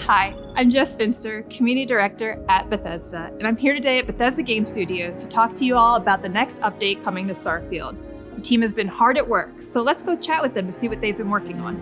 Hi, I'm Jess Finster, Community Director at Bethesda, and I'm here today at Bethesda Game Studios to talk to you all about the next update coming to Starfield. The team has been hard at work, so let's go chat with them to see what they've been working on.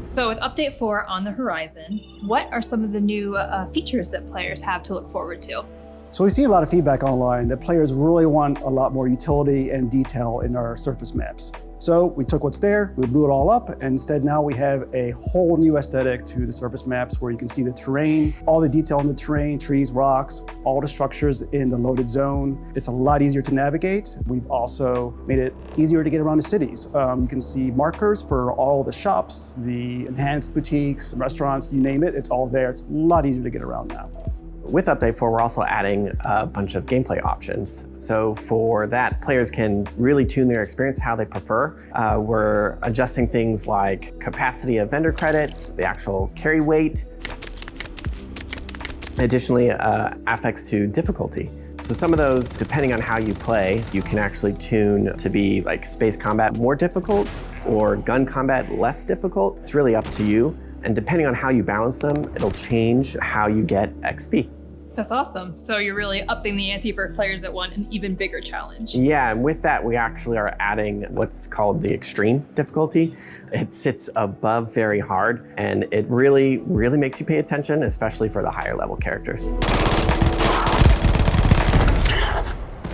So with Update 4 on the horizon, what are some of the new features that players have to look forward to? So we see a lot of feedback online that players really want a lot more utility and detail in our surface maps. So we took what's there, we blew it all up, and instead now we have a whole new aesthetic to the surface maps where you can see the terrain, all the detail in the terrain, trees, rocks, all the structures in the loaded zone. It's a lot easier to navigate. We've also made it easier to get around the cities. You can see markers for all the shops, the enhanced boutiques, restaurants, you name it, it's all there. It's a lot easier to get around now. With Update 4, we're also adding a bunch of gameplay options. So for that, players can really tune their experience how they prefer. We're adjusting things like capacity of vendor credits, the actual carry weight. Additionally, affects to difficulty. So some of those, depending on how you play, you can actually tune to be like space combat more difficult or gun combat less difficult. It's really up to you. And depending on how you balance them, it'll change how you get XP. That's awesome. So you're really upping the ante for players that want an even bigger challenge. Yeah, and with that, we actually are adding what's called the extreme difficulty. It sits above very hard, and it really makes you pay attention, especially for the higher level characters.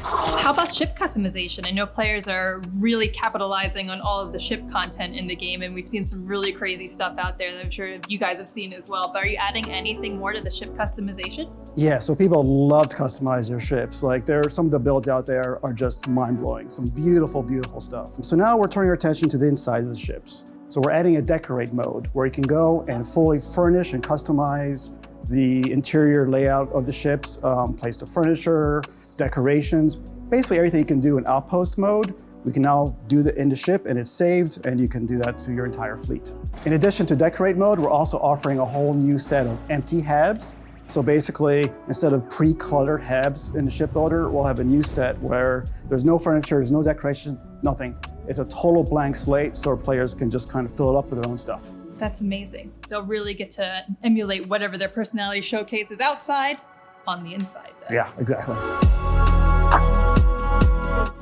How about ship customization? I know players are really capitalizing on all of the ship content in the game, and we've seen some really crazy stuff out there that I'm sure you guys have seen as well. But are you adding anything more to the ship customization? Yeah, so people love to customize their ships. Like some of the builds out there are just mind-blowing. Some beautiful, beautiful stuff. So now we're turning our attention to the inside of the ships. So we're adding a decorate mode where you can go and fully furnish and customize the interior layout of the ships, place the furniture, decorations, basically everything you can do in outpost mode, we can now do that in the ship and it's saved, and you can do that to your entire fleet. In addition to decorate mode, we're also offering a whole new set of empty habs. So basically, instead of pre-cluttered habs in the shipbuilder, we'll have a new set where there's no furniture, there's no decoration, nothing. It's a total blank slate, so players can just kind of fill it up with their own stuff. That's amazing. They'll really get to emulate whatever their personality showcases outside on the inside then. Yeah, exactly.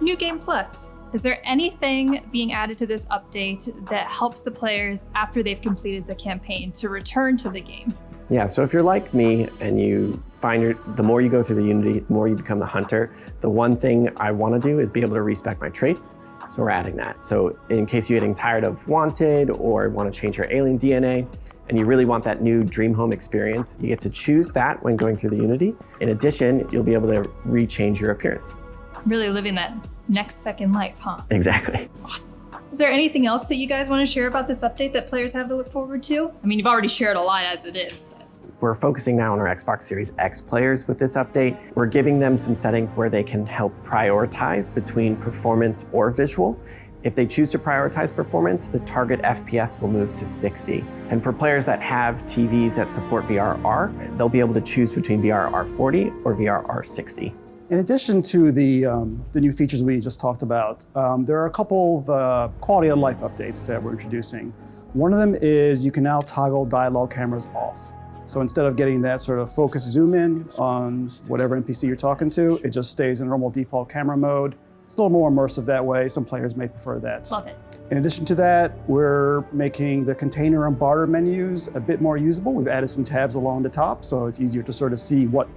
New Game Plus. Is there anything being added to this update that helps the players after they've completed the campaign to return to the game? Yeah, so if you're like me and you find the more you go through the Unity, the more you become the hunter, the one thing I want to do is be able to respec my traits. So we're adding that. So in case you're getting tired of Wanted or want to change your alien DNA, and you really want that new dream home experience, you get to choose that when going through the Unity. In addition, you'll be able to rechange your appearance. Really living that next second life, huh? Exactly. Awesome. Is there anything else that you guys want to share about this update that players have to look forward to? I mean, you've already shared a lot as it is. But... We're focusing now on our Xbox Series X players with this update. We're giving them some settings where they can help prioritize between performance or visual. If they choose to prioritize performance, the target FPS will move to 60. And for players that have TVs that support VRR, they'll be able to choose between VRR 40 or VRR 60. In addition to the new features we just talked about, there are a couple of quality of life updates that we're introducing. One of them is you can now toggle dialogue cameras off. So instead of getting that sort of focus zoom in on whatever NPC you're talking to, it just stays in normal default camera mode. It's a little more immersive that way. Some players may prefer that. Love it. In addition to that, we're making the container and barter menus a bit more usable. We've added some tabs along the top, so it's easier to sort of see what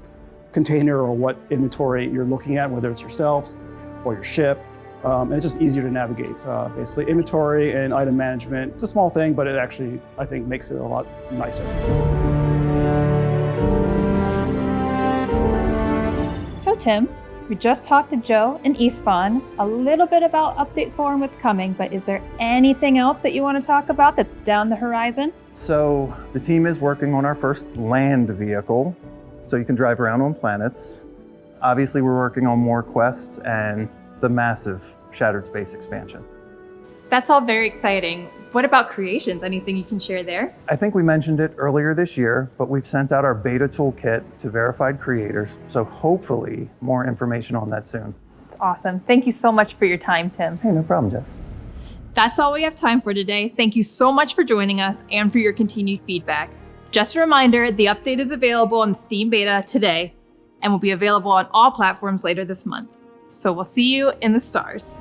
container or what inventory you're looking at, whether it's yourself or your ship. And it's just easier to navigate. Basically, inventory and item management, it's a small thing, but it actually, I think, makes it a lot nicer. So Tim, we just talked to Joe and Isfan a little bit about Update 4 and what's coming, but is there anything else that you want to talk about that's down the horizon? So the team is working on our first land vehicle, so you can drive around on planets. Obviously, we're working on more quests and the massive Shattered Space expansion. That's all very exciting. What about creations? Anything you can share there? I think we mentioned it earlier this year, but we've sent out our beta toolkit to verified creators, so hopefully more information on that soon. That's awesome. Thank you so much for your time, Tim. Hey, no problem, Jess. That's all we have time for today. Thank you so much for joining us and for your continued feedback. Just a reminder, the update is available on Steam Beta today and will be available on all platforms later this month. So we'll see you in the stars.